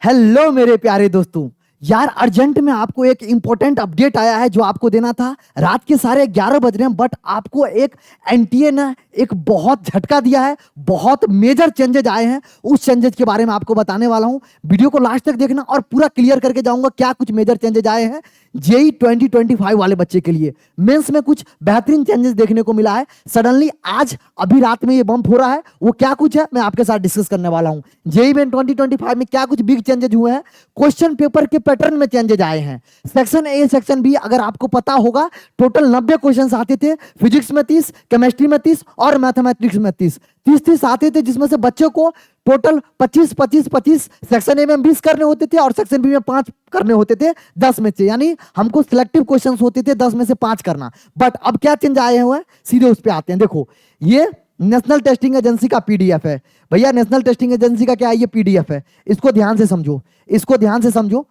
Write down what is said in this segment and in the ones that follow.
Hello मेरे प्यारे दोस्तों, यार अर्जेंट में आपको एक इंपॉर्टेंट अपडेट आया है जो आपको देना था। रात के साढ़े 11 बज रहे हैं, बट आपको एक एनटीए ने एक बहुत झटका दिया है। बहुत मेजर चेंजेज आए हैं, उस चेंजेज के बारे में आपको बताने वाला हूं। वीडियो को लास्ट तक देखना और पूरा क्लियर करके जाऊंगा क्या कुछ मेजर चेंजेज आए हैं जेई 2025 वाले बच्चे के लिए। मेंस में कुछ बेहतरीन चेंजेस देखने को मिला है सडनली, आज अभी रात में ये बम्प हो रहा है। वो क्या कुछ है मैं आपके साथ डिस्कस करने वाला हूं। जेई मेन 2025 में क्या कुछ बिग चेंजेज हुए हैं, क्वेश्चन पेपर के पैटर्न में चेंजेज आए हैं। सेक्शन ए सेक्शन बी अगर आपको पता होगा, टोटल 90 क्वेश्चन आते थे। फिजिक्स में 30, केमिस्ट्री में 30 और मैथमेटिक्स में 30 आते थे, जिसमें से बच्चों को टोटल 25 सेक्शन ए में 20 करने होते थे और सेक्शन बी में 5 करने होते थे 10 में से। यानी हमको सिलेक्टिव क्वेश्चंस होते थे 10 में से 5 करना। बट अब क्या चेंज आए हुए हैं, सीधे उस पे आते हैं। देखो, ये नेशनल टेस्टिंग एजेंसी का पीडीएफ है। भैया नेशनल टेस्टिंग एजेंसी का क्या है, ये पीडीएफ है। इसको ध्यान से समझो, इसको ध्यान से समझो।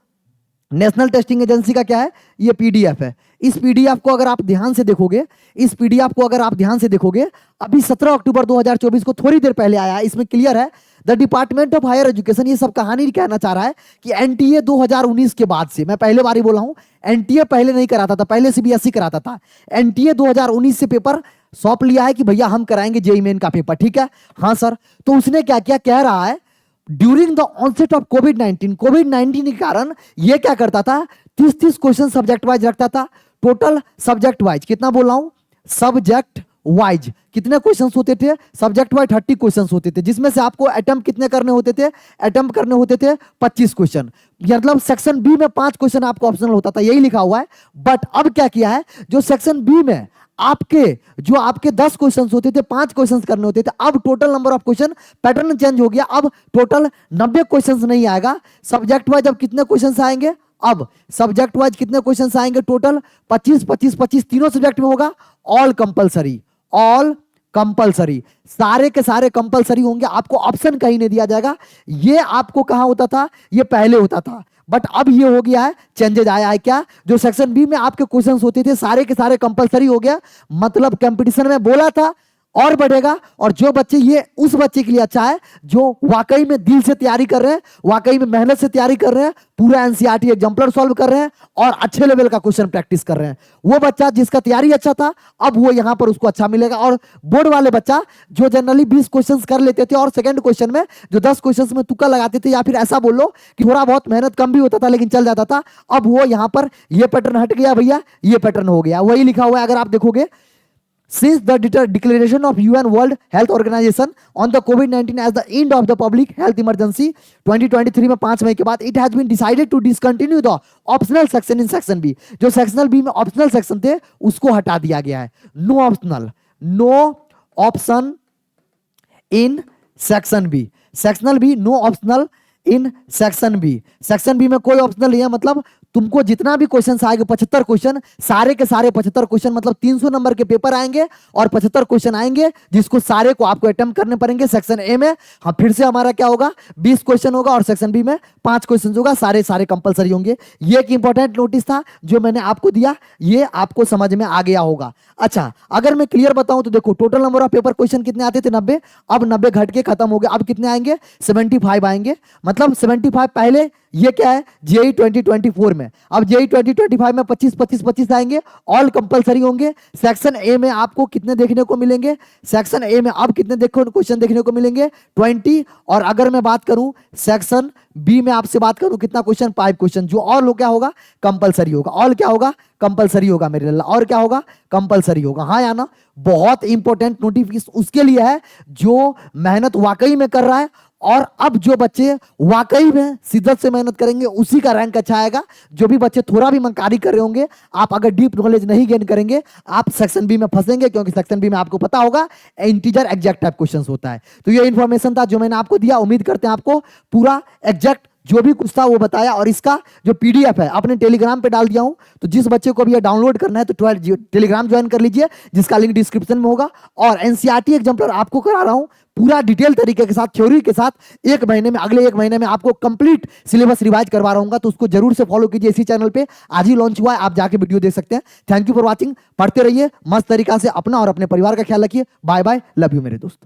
नेशनल टेस्टिंग एजेंसी का क्या है, ये पीडीएफ है। इस पीडीएफ को अगर आप ध्यान से देखोगे, इस पीडीएफ को अगर आप ध्यान से देखोगे, अभी 17 अक्टूबर 2024 को थोड़ी देर पहले आया है। इसमें क्लियर है, the department of higher education ये सब कहानी कहना चाह रहा है कि एनटीए 2019 के बाद से, मैं पहले बार ही बोला हूं, एनटीए पहले नहीं कराता था, पहले सीबीएसई कराता था। एनटीए 2019 से पेपर सौंप लिया है कि भैया हम कराएंगे जेईई मेन का पेपर, ठीक है। हाँ सर, तो उसने क्या किया, कह रहा है ड्यूरिंग द ऑनसेट ऑफ कोविड-19 के कारण ये क्या करता था, 30 क्वेश्चन सब्जेक्ट वाइज रखता था। टोटल सब्जेक्ट वाइज कितना बोल रहा हूं, सब्जेक्ट वाइज कितने क्वेश्चंस होते थे, सब्जेक्ट वाइज 30 क्वेश्चंस होते थे, जिसमें से आपको अटेम्प्ट कितने करने होते थे, अटेम्प्ट करने होते थे 25 क्वेश्चन। मतलब सेक्शन बी में 5 क्वेश्चन आपको ऑप्शनल होता था, यही लिखा हुआ है। बट अब क्या किया है, जो सेक्शन बी में आपके 10 क्वेश्चंस होते थे, 5 क्वेश्चंस करने होते थे, अब total number of question pattern change हो गया। अब टोटल 90 क्वेश्चंस नहीं आएगा। सब्जेक्ट वाइज अब कितने क्वेश्चंस आएंगे, अब सब्जेक्ट वाइज कितने क्वेश्चंस आएंगे, टोटल 25 तीनों सब्जेक्ट में होगा। ऑल कंपलसरी, सारे के सारे कंपलसरी होंगे। आपको ऑप्शन कहीं नहीं दिया जाएगा। ये आपको कहां होता था, ये पहले होता था, बट अब ये हो गया है, चेंजेज आया है। क्या, जो सेक्शन बी में आपके क्वेश्चंस होते थे सारे के सारे कंपलसरी हो गया। मतलब कंपटीशन में बोला था और बढ़ेगा। और जो बच्चे, ये उस बच्चे के लिए अच्छा है जो वाकई में दिल से तैयारी कर रहे हैं, वाकई में मेहनत से तैयारी कर रहे हैं, पूरा एनसीईआरटी एग्जाम्पलर सॉल्व कर रहे हैं और अच्छे लेवल का क्वेश्चन प्रैक्टिस कर रहे हैं। वो बच्चा जिसका तैयारी अच्छा था, अब वो यहां पर उसको अच्छा मिलेगा। और बोर्ड वाले बच्चा जो जनरली 20 क्वेश्चन कर लेते थे और सेकंड क्वेश्चन में जो 10 क्वेश्चन में तुक्का लगाते थे, या फिर ऐसा बोल लो कि थोड़ा बहुत मेहनत कम भी होता था लेकिन चल जाता था, अब वो यहां पर ये पैटर्न हट गया भैया, ये पैटर्न हो गया। वही लिखा हुआ है, अगर आप देखोगे, since the declaration of UN World Health Organization on the COVID-19 as the end of the public health emergency 2023 में 5 मई के बाद, it has been decided to discontinue the optional section in section B। जो sectional B में optional section थे उसको हटा दिया गया है। No option in section B, sectional B no optional in section B. Section B में कोई ऑप्शनल नहीं है। मतलब तुमको जितना भी क्वेश्चन आएंगे, 75 क्वेश्चन, सारे के सारे 75 क्वेश्चन, मतलब 300 नंबर के पेपर आएंगे और 75 क्वेश्चन आएंगे, जिसको सारे को आपको अटेम्प्ट करने पड़ेंगे। सेक्शन ए में हाँ फिर से हमारा क्या होगा, 20 क्वेश्चन होगा और सेक्शन बी में 5 क्वेश्चन होगा, सारे कंपलसरी होंगे। ये एक इंपॉर्टेंट नोटिस था जो मैंने आपको दिया, ये आपको समझ में आ गया होगा। अच्छा, अगर मैं क्लियर बताऊं तो देखो, total number of paper question कितने आते थे, 90। अब 90 घट के खत्म हो गया, अब कितने आएंगे, 75 आएंगे। मतलब 75 पहले, ये क्या है, जेईई 2024 में। अब जेईई 2025 में 25 आएंगे, ऑल कंपलसरी होंगे। सेक्शन ए में आपको कितने देखने को मिलेंगे, सेक्शन ए में अब कितने क्वेश्चन देखने को मिलेंगे, 20। और अगर मैं बात करूं सेक्शन बी में, आपसे बात करूं कितना क्वेश्चन, 5 क्वेश्चन। जो और क्या होगा, कंपलसरी होगा। ऑल क्या होगा, कंपलसरी होगा मेरे लिए, और क्या होगा, कंपलसरी होगा। हाँ या ना, बहुत इंपॉर्टेंट नोटिफिकेशन उसके लिए है जो मेहनत वाकई में कर रहा है। और अब जो बच्चे वाकई में शिद्दत से मेहनत करेंगे उसी का रैंक अच्छा आएगा। जो भी बच्चे थोड़ा भी मंकारी कर रहे होंगे, आप अगर डीप नॉलेज नहीं गेन करेंगे, आप सेक्शन बी में फंसेंगे, क्योंकि सेक्शन बी में आपको पता होगा इंटीजर एग्जैक्ट टाइप क्वेश्चंस होता है। तो ये इंफॉर्मेशन था जो मैंने आपको दिया। उम्मीद करते हैं आपको पूरा एग्जैक्ट जो भी कुछ था वो बताया। और इसका जो पीडीएफ है अपने टेलीग्राम पे डाल दिया हूं, तो जिस बच्चे को भी ये डाउनलोड करना है तो टेलीग्राम ज्वाइन कर लीजिए, जिसका लिंक डिस्क्रिप्शन में होगा। और एनसीईआरटी एग्जाम्पलर आपको करा रहा हूं पूरा डिटेल तरीके के साथ, थ्योरी के साथ। अगले एक महीने में आपको कंप्लीट सिलेबस रिवाइज करवा रहा हूं, तो उसको जरूर से फॉलो कीजिए। इसी चैनल पे आज ही लॉन्च हुआ है, आप जाके वीडियो देख सकते हैं। Thank you for watching. पढ़ते रहिए, मस्त तरीका से अपना और अपने परिवार का ख्याल रखिए। बाय बाय, लव यू मेरे दोस्त।